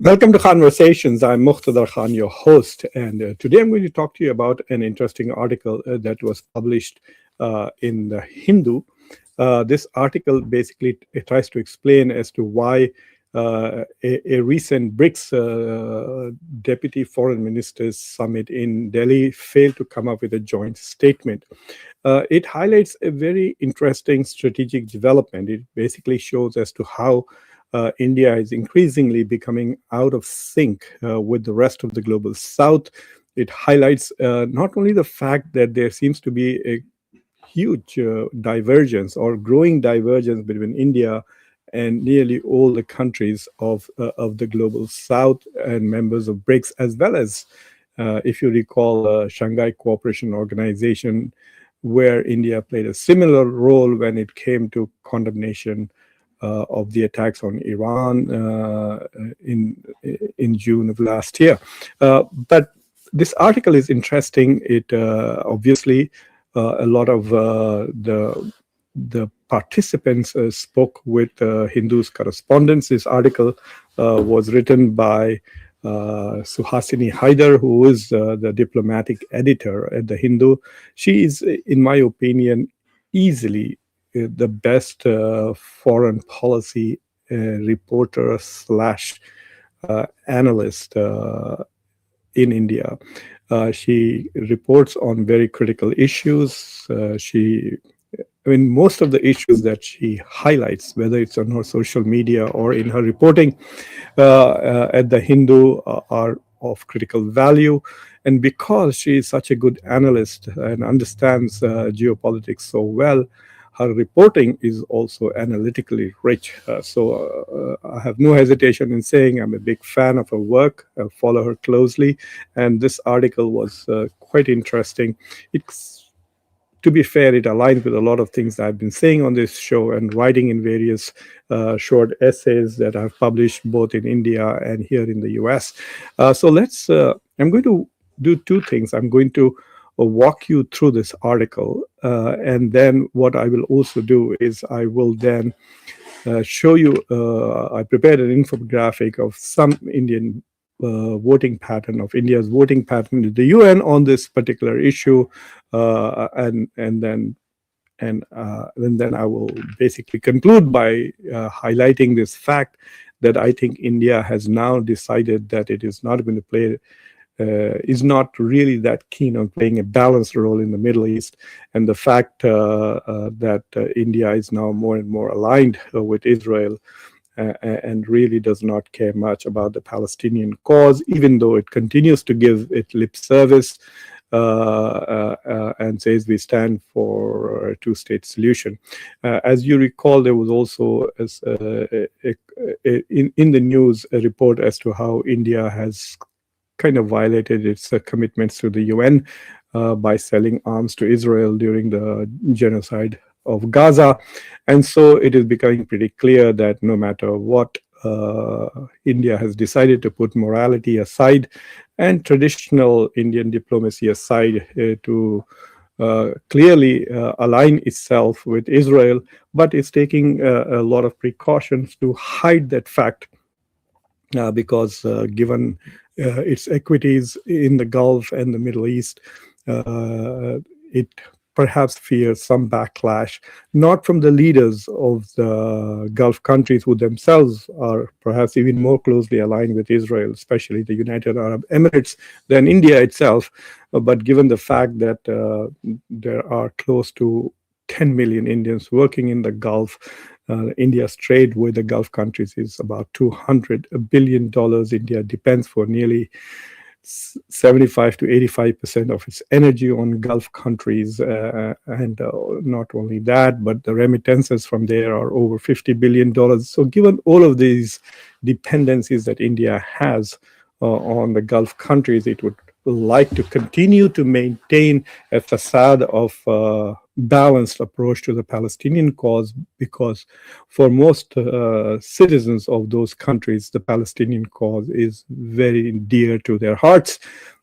Welcome to Conversations. I'm Muqtadar Khan, your host, and today I'm going to talk to you about an interesting article that was published in the Hindu. This article basically it tries to explain as to why a recent BRICS Deputy Foreign Ministers Summit in Delhi failed to come up with a joint statement. It highlights a very interesting strategic development. It basically shows as to how India is increasingly becoming out of sync with the rest of the global south. It highlights not only the fact that there seems to be a huge divergence or growing divergence between India and nearly all the countries of the global south and members of BRICS, as well as, if you recall, Shanghai Cooperation Organization, where India played a similar role when it came to condemnation of the attacks on Iran in June of last year. But this article is interesting. It obviously a lot of the participants spoke with Hindu's correspondents. This article was written by Suhasini Haider, who is the diplomatic editor at the Hindu. She is, in my opinion, easily the best foreign policy reporter slash analyst in India. She reports on very critical issues. Most of the issues that she highlights, whether it's on her social media or in her reporting at the Hindu, are of critical value. And because she is such a good analyst and understands geopolitics so well, her reporting is also analytically rich. So I have no hesitation in saying I'm a big fan of her work. I follow her closely. And this article was quite interesting. To be fair, it aligns with a lot of things that I've been saying on this show and writing in various short essays that I've published both in India and here in the US. I'm going to do two things. I'm going to walk you through this article. And then what I will also do is I will then show you, I prepared an infographic of some Indian voting pattern of India's voting pattern in the UN on this particular issue. And then I will basically conclude by highlighting this fact that I think India has now decided that it is not going to play is not really that keen on playing a balanced role in the Middle East, and the fact that India is now more and more aligned with Israel and really does not care much about the Palestinian cause, even though it continues to give it lip service and says we stand for a two-state solution. As you recall, there was also in the news a report as to how India has kind of violated its commitments to the UN by selling arms to Israel during the genocide of Gaza. And so it is becoming pretty clear that no matter what, India has decided to put morality aside and traditional Indian diplomacy aside to clearly align itself with Israel, but it's taking a lot of precautions to hide that fact because given its equities in the Gulf and the Middle East, it perhaps fears some backlash, not from the leaders of the Gulf countries who themselves are perhaps even more closely aligned with Israel, especially the United Arab Emirates, than India itself, but given the fact that there are close to 10 million Indians working in the Gulf. India's trade with the Gulf countries is about $200 billion. India depends for nearly 75 to 85% of its energy on Gulf countries. And not only that, but the remittances from there are over $50 billion. So given all of these dependencies that India has on the Gulf countries, it would like to continue to maintain a facade of balanced approach to the Palestinian cause, because for most citizens of those countries, the Palestinian cause is very dear to their hearts,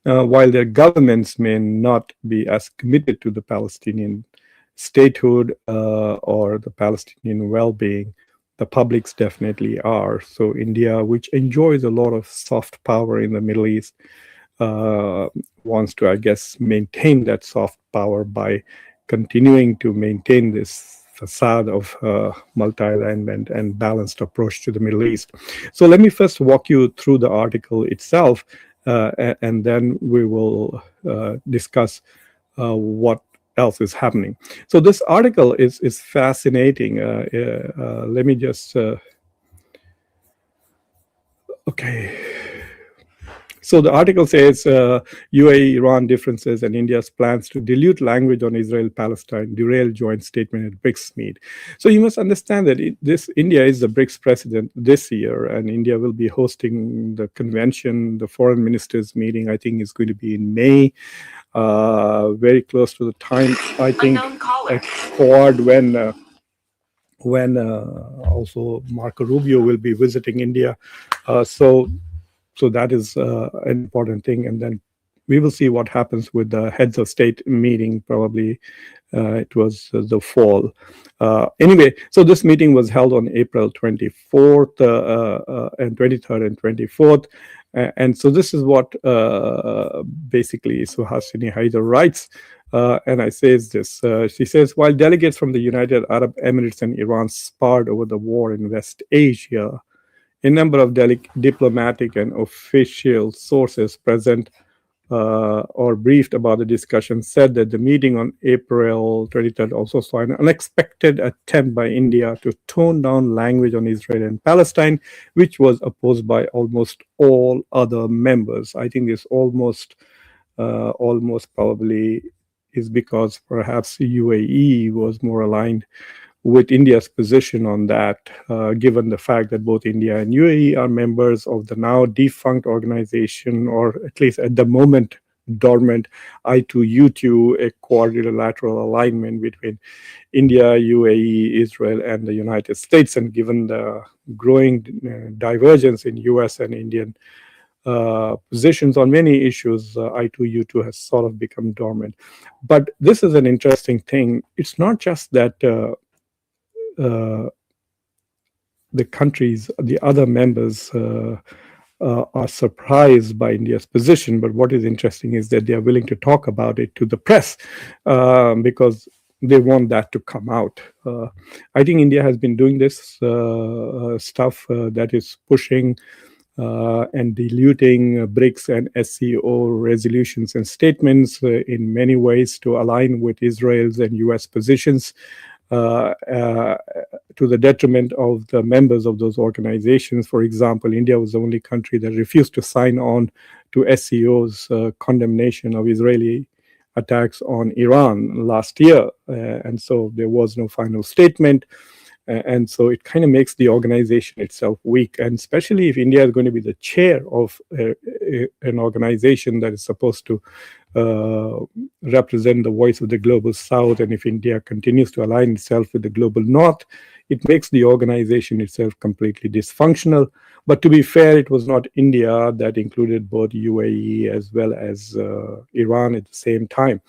while their governments may not be as committed to the Palestinian statehood or the Palestinian well-being the publics definitely are. So India, which enjoys a lot of soft power in the Middle East, wants to, I guess, maintain that soft power by continuing to maintain this facade of multi-alignment and balanced approach to the Middle East. So let me first walk you through the article itself, and then we will discuss what else is happening. So this article is fascinating. Let me just okay. So the article says UAE-Iran differences and India's plans to dilute language on Israel-Palestine derail joint statement at BRICS meet. So you must understand that India is the BRICS president this year, and India will be hosting the convention. The foreign ministers meeting, I think, is going to be in May, very close to the time, I think, forward when also Marco Rubio will be visiting India. So that is an important thing. And then we will see what happens with the heads of state meeting. Probably it was the fall. Anyway, so this meeting was held on April 24th and 23rd and 24th. And so this is what basically Suhasini Haider writes. And I says this. She says, while delegates from the United Arab Emirates and Iran sparred over the war in West Asia, a number of diplomatic and official sources present or briefed about the discussion said that the meeting on April 23rd also saw an unexpected attempt by India to tone down language on Israel and Palestine, which was opposed by almost all other members. I think this almost probably is because perhaps UAE was more aligned with India's position on that, given the fact that both India and UAE are members of the now defunct organization, or at least at the moment dormant I2U2, a quadrilateral alignment between India, UAE, Israel, and the United States. And given the growing divergence in US and Indian positions on many issues, I2U2 has sort of become dormant. But this is an interesting thing. It's not just that the countries, the other members are surprised by India's position, but what is interesting is that they are willing to talk about it to the press because they want that to come out. I think India has been doing this stuff that is pushing and diluting BRICS and SCO resolutions and statements in many ways to align with Israel's and US positions, to the detriment of the members of those organizations. For example, India was the only country that refused to sign on to SCO's condemnation of Israeli attacks on Iran last year. And so there was no final statement. And so it kind of makes the organization itself weak. And especially if India is going to be the chair of an organization that is supposed to represent the voice of the global South, and if India continues to align itself with the global North, it makes the organization itself completely dysfunctional. But to be fair, it was not India that included both UAE as well as Iran at the same time.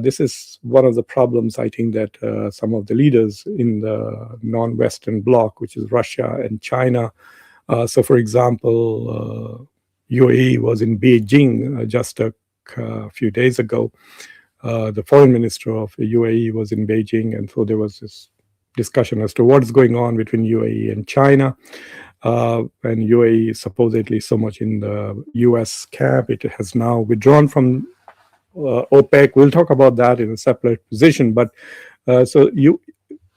This is one of the problems, I think, that some of the leaders in the non-Western bloc, which is Russia and China. So, for example, UAE was in Beijing just a few days ago. The foreign minister of the UAE was in Beijing, and so there was this discussion as to what is going on between UAE and China. And UAE is supposedly so much in the US camp. It has now withdrawn from OPEC. We'll talk about that in a separate position. But so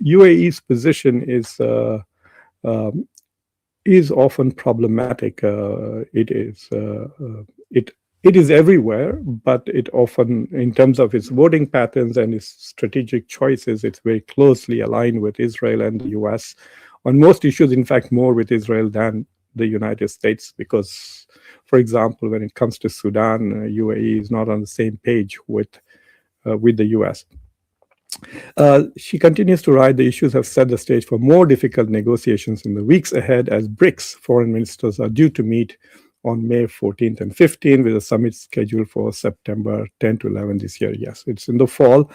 UAE's position is often problematic. It is everywhere, but it often, in terms of its voting patterns and its strategic choices, it's very closely aligned with Israel and the US on most issues. In fact, more with Israel than the United States, because, for example, when it comes to Sudan, UAE is not on the same page with the US. She continues to write, the issues have set the stage for more difficult negotiations in the weeks ahead, as BRICS foreign ministers are due to meet on May 14th and 15th, with a summit scheduled for September 10 to 11 this year. Yes, it's in the fall.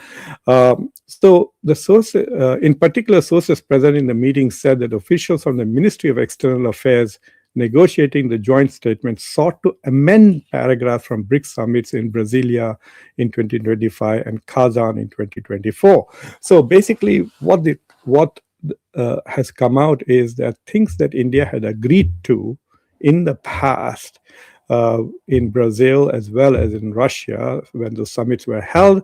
So the source, in particular, sources present in the meeting said that officials from the Ministry of External Affairs negotiating the joint statement sought to amend paragraphs from BRICS summits in Brasilia in 2025 and Kazan in 2024. So basically, what has come out is that things that India had agreed to in the past, in Brazil as well as in Russia, when the summits were held,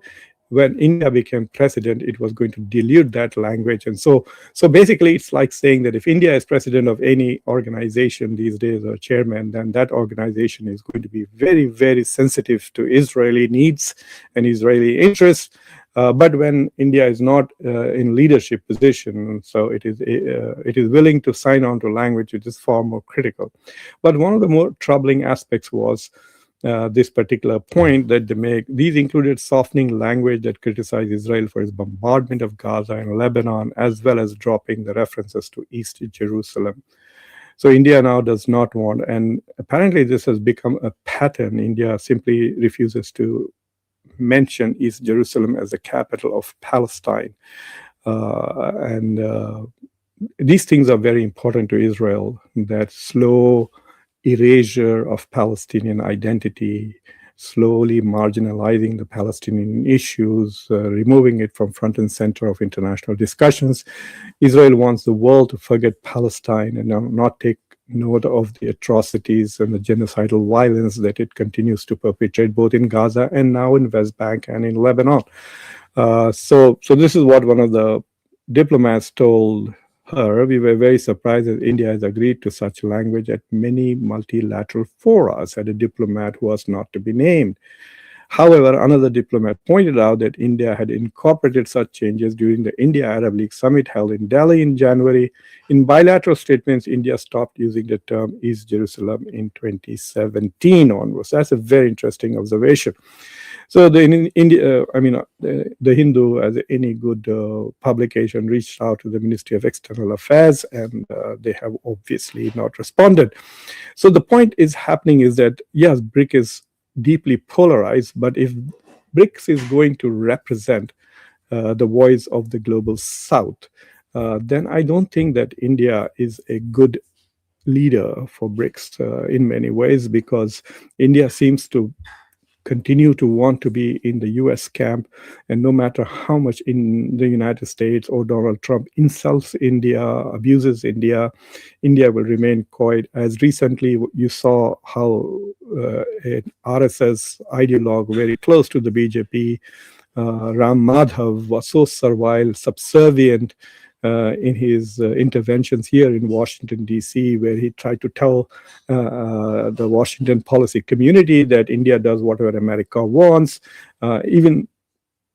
when India became president, it was going to dilute that language. And so basically, it's like saying that if India is president of any organization these days or chairman, then that organization is going to be very, very sensitive to Israeli needs and Israeli interests. But when India is not in leadership position, so it is willing to sign on to language which is far more critical. But one of the more troubling aspects was this particular point that they make. These included softening language that criticized Israel for its bombardment of Gaza and Lebanon, as well as dropping the references to East Jerusalem. So India now does not want, and apparently this has become a pattern. India simply refuses to mention East Jerusalem as the capital of Palestine. These things are very important to Israel, that slow erasure of Palestinian identity, slowly marginalizing the Palestinian issues, removing it from front and center of international discussions. Israel wants the world to forget Palestine and not take note of the atrocities and the genocidal violence that it continues to perpetrate both in Gaza and now in West Bank and in Lebanon. So this is what one of the diplomats told her. We were very surprised that India has agreed to such language at many multilateral fora, said a diplomat who was not to be named. However, another diplomat pointed out that India had incorporated such changes during the India-Arab League summit held in Delhi in January. In bilateral statements, India stopped using the term East Jerusalem in 2017 onwards. That's a very interesting observation. So the Hindu, as any good publication, reached out to the Ministry of External Affairs, and they have obviously not responded. So the point is happening is that, yes, BRIC is deeply polarized, but if BRICS is going to represent the voice of the global South, then I don't think that India is a good leader for BRICS in many ways, because India seems to continue to want to be in the US camp, and no matter how much in the United States or Donald Trump insults India, abuses India, India will remain quiet. As recently you saw how an RSS ideologue very close to the BJP, Ram Madhav, was so servile, subservient in his interventions here in Washington, D.C., where he tried to tell the Washington policy community that India does whatever America wants, even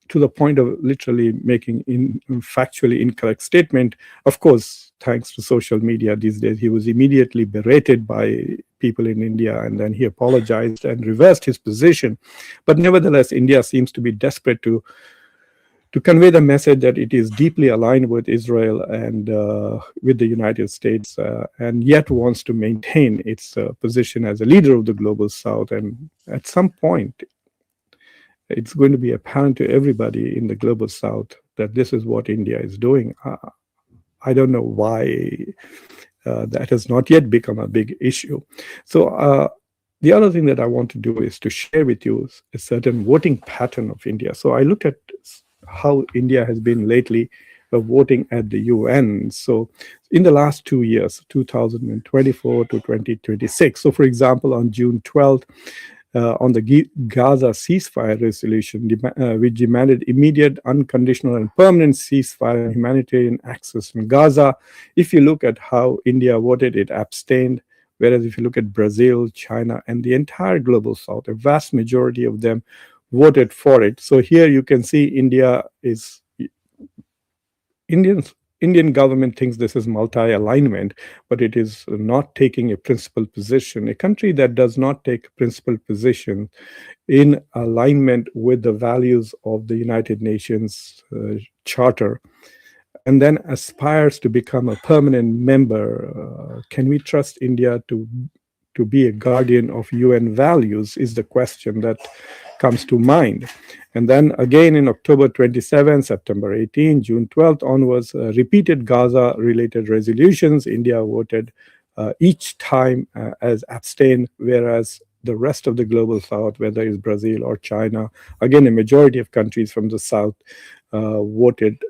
to the point of literally making factually incorrect statement. Of course, thanks to social media these days, he was immediately berated by people in India, and then he apologized and reversed his position. But nevertheless, India seems to be desperate to convey the message that it is deeply aligned with Israel and with the United States, and yet wants to maintain its position as a leader of the global South. And at some point, it's going to be apparent to everybody in the global South that this is what India is doing. I don't know why that has not yet become a big issue. So the other thing that I want to do is to share with you a certain voting pattern of India. So I looked at how India has been lately voting at the UN. So in the last 2 years, 2024 to 2026. So for example, on June 12th, on the Gaza ceasefire resolution, which demanded immediate, unconditional, and permanent ceasefire and humanitarian access in Gaza. If you look at how India voted, it abstained. Whereas if you look at Brazil, China, and the entire global South, a vast majority of them voted for it. So here you can see Indian government thinks this is multi-alignment, but it is not taking a principled position. A country that does not take a principled position in alignment with the values of the United Nations Charter, and then aspires to become a permanent member, can we trust India to to be a guardian of UN values is the question that comes to mind. And then again in October 27, September 18, June 12th onwards, repeated Gaza-related resolutions. India voted each time as abstain, whereas the rest of the global south, whether it's Brazil or China, again, a majority of countries from the south voted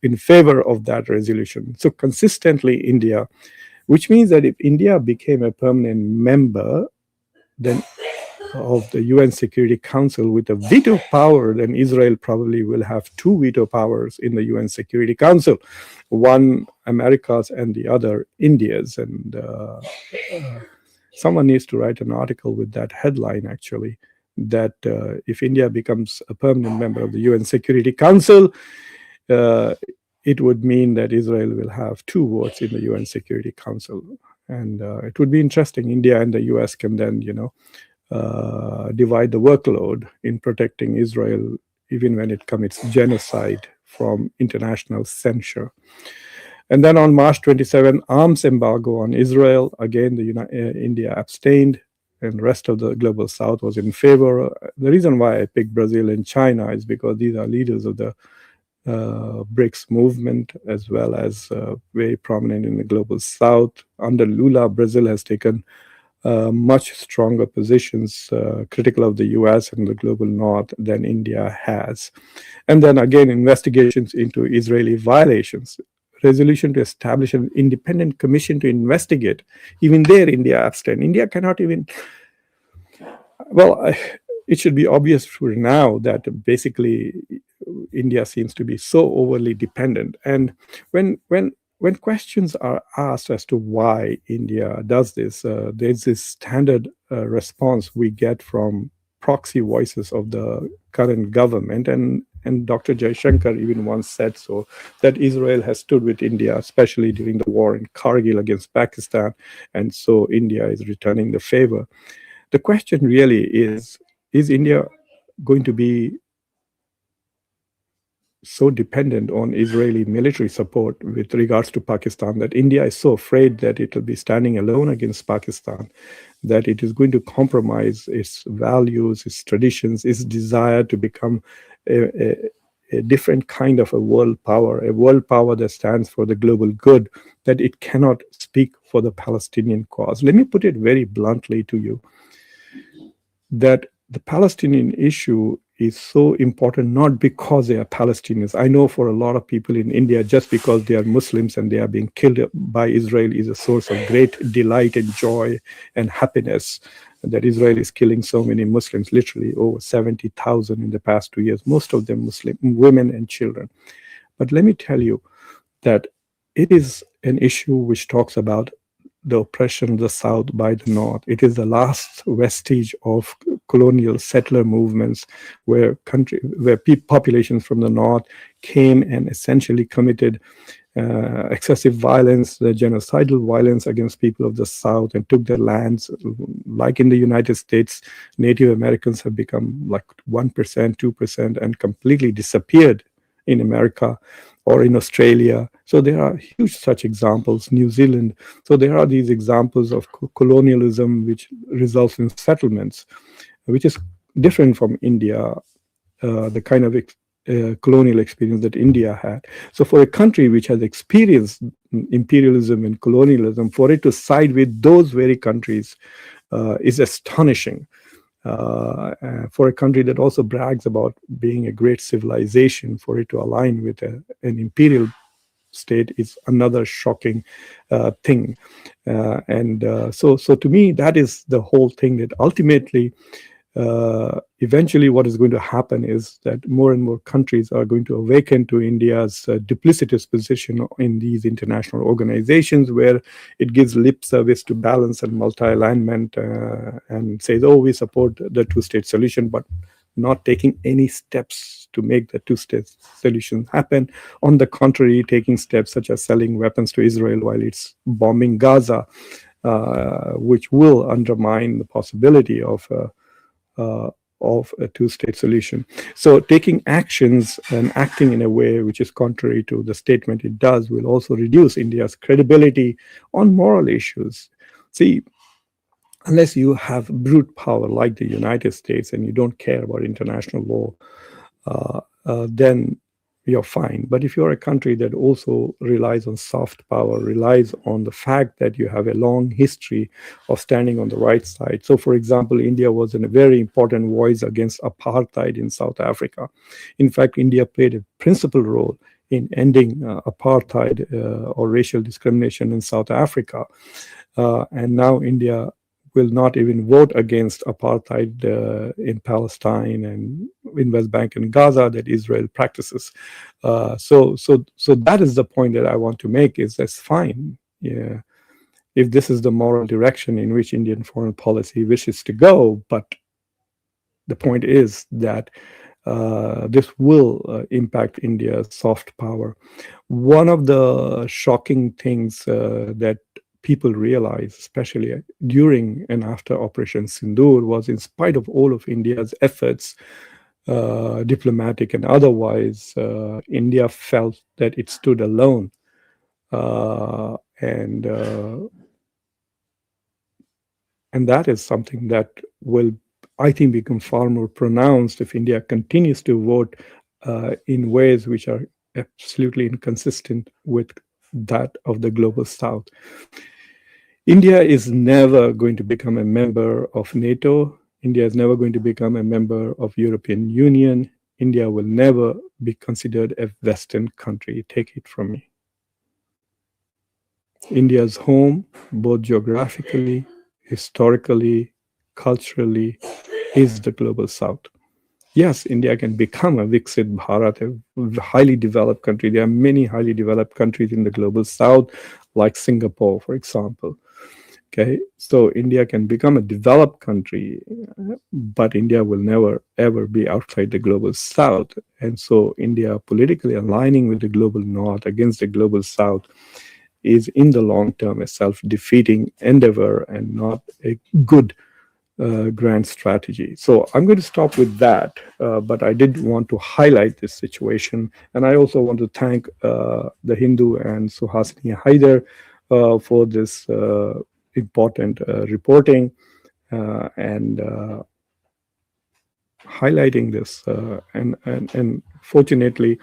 in favor of that resolution. So consistently, India, which means that if India became a permanent member, then of the UN Security Council with a veto power, then Israel probably will have two veto powers in the UN Security Council, one America's and the other India's. And someone needs to write an article with that headline, actually, that if India becomes a permanent member of the UN Security Council, it would mean that Israel will have two votes in the UN Security Council. And it would be interesting. India and the US can then, divide the workload in protecting Israel, even when it commits genocide from international censure. And then on March 27, arms embargo on Israel. Again, India abstained, and the rest of the global south was in favor. The reason why I picked Brazil and China is because these are leaders of the BRICS movement, as well as very prominent in the global south. Under Lula, Brazil has taken much stronger positions critical of the US and the global north than India has. And then again, investigations into Israeli violations. Resolution to establish an independent commission to investigate. Even there, India abstained. India cannot even... Well, it should be obvious for now that basically India seems to be so overly dependent. And when questions are asked as to why India does this, there's this standard response we get from proxy voices of the current government. And Dr. Jaishankar even once said so, that Israel has stood with India, especially during the war in Kargil against Pakistan, and so India is returning the favor. The question really is India going to be so dependent on Israeli military support with regards to Pakistan that India is so afraid that it will be standing alone against Pakistan, that it is going to compromise its values, its traditions, its desire to become a different kind of a world power that stands for the global good, that it cannot speak for the Palestinian cause. Let me put it very bluntly to you, that the Palestinian issue is so important not because they are Palestinians. I know for a lot of people in India, just because they are Muslims and they are being killed by Israel is a source of great delight and joy and happiness, that Israel is killing so many Muslims, literally over 70,000 in the past 2 years, most of them Muslim women and children. But let me tell you that it is an issue which talks about the oppression of the South by the North. It is the last vestige of colonial settler movements where populations from the North came and essentially committed excessive violence, the genocidal violence against people of the South, and took their lands. Like in the United States, Native Americans have become like 1%, 2%, and completely disappeared in America or in Australia. So there are huge such examples, New Zealand. So there are these examples of colonialism which results in settlements, which is different from India, the kind of colonial experience that India had. So for a country which has experienced imperialism and colonialism, for it to side with those very countries is astonishing. For a country that also brags about being a great civilization, for it to align with an imperial state is another shocking thing. So to me, that is the whole thing, that ultimately, eventually what is going to happen is that more and more countries are going to awaken to India's duplicitous position in these international organizations, where it gives lip service to balance and multi-alignment and says, oh, we support the two-state solution, but not taking any steps to make the two-state solution happen. On the contrary, taking steps such as selling weapons to Israel while it's bombing Gaza, which will undermine the possibility of a two-state solution. So taking actions and acting in a way which is contrary to the statement it does will also reduce India's credibility on moral issues. See, unless you have brute power like the United States and you don't care about international law, then you're fine. But if you're a country that also relies on soft power, relies on the fact that you have a long history of standing on the right side. So, for example, India was a very important voice against apartheid in South Africa. In fact, India played a principal role in ending apartheid or racial discrimination in South Africa. And now India will not even vote against apartheid in Palestine and in West Bank and Gaza that Israel practices. So that is the point that I want to make. Is that's fine. Yeah, if this is the moral direction in which Indian foreign policy wishes to go, but the point is that this will impact India's soft power. One of the shocking things that people realize, especially during and after Operation Sindoor, was in spite of all of India's efforts, diplomatic and otherwise, India felt that it stood alone. And that is something that will, I think, become far more pronounced if India continues to vote in ways which are absolutely inconsistent with that of the global South. India is never going to become a member of NATO. India is never going to become a member of European Union. India will never be considered a Western country. Take it from me. India's home, both geographically, historically, culturally, is the global South. Yes, India can become a Viksit Bharat, a highly developed country. There are many highly developed countries in the global South, like Singapore, for example. Okay, so India can become a developed country, but India will never, ever be outside the global South. And so India politically aligning with the global North against the global South is in the long term a self-defeating endeavor and not a good grand strategy. So I'm going to stop with that, but I did want to highlight this situation. And I also want to thank the Hindu and Suhasini Haider for this important reporting and highlighting this. And fortunately,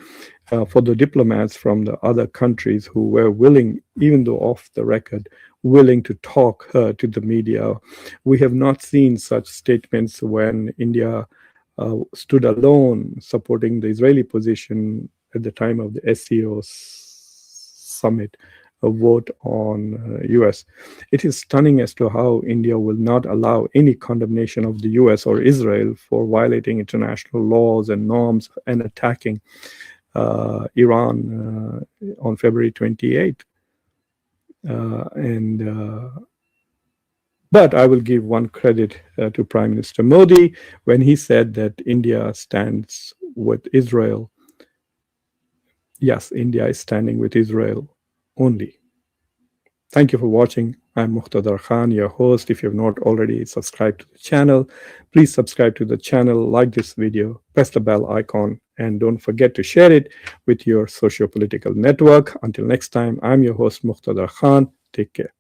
for the diplomats from the other countries who were willing, even though off the record, willing to talk to the media. We have not seen such statements when India stood alone supporting the Israeli position at the time of the SCO summit, a vote on US. It is stunning as to how India will not allow any condemnation of the US or Israel for violating international laws and norms and attacking Iran on February 28th. But I will give one credit to Prime Minister Modi when he said that India stands with Israel. Yes, India is standing with Israel only. Thank you for watching. I'm Muqtadar Khan, your host. If you have not already subscribed to the channel, please subscribe to the channel, like this video, press the bell icon, and don't forget to share it with your socio-political network. Until next time, I'm your host, Muqtadar Khan. Take care.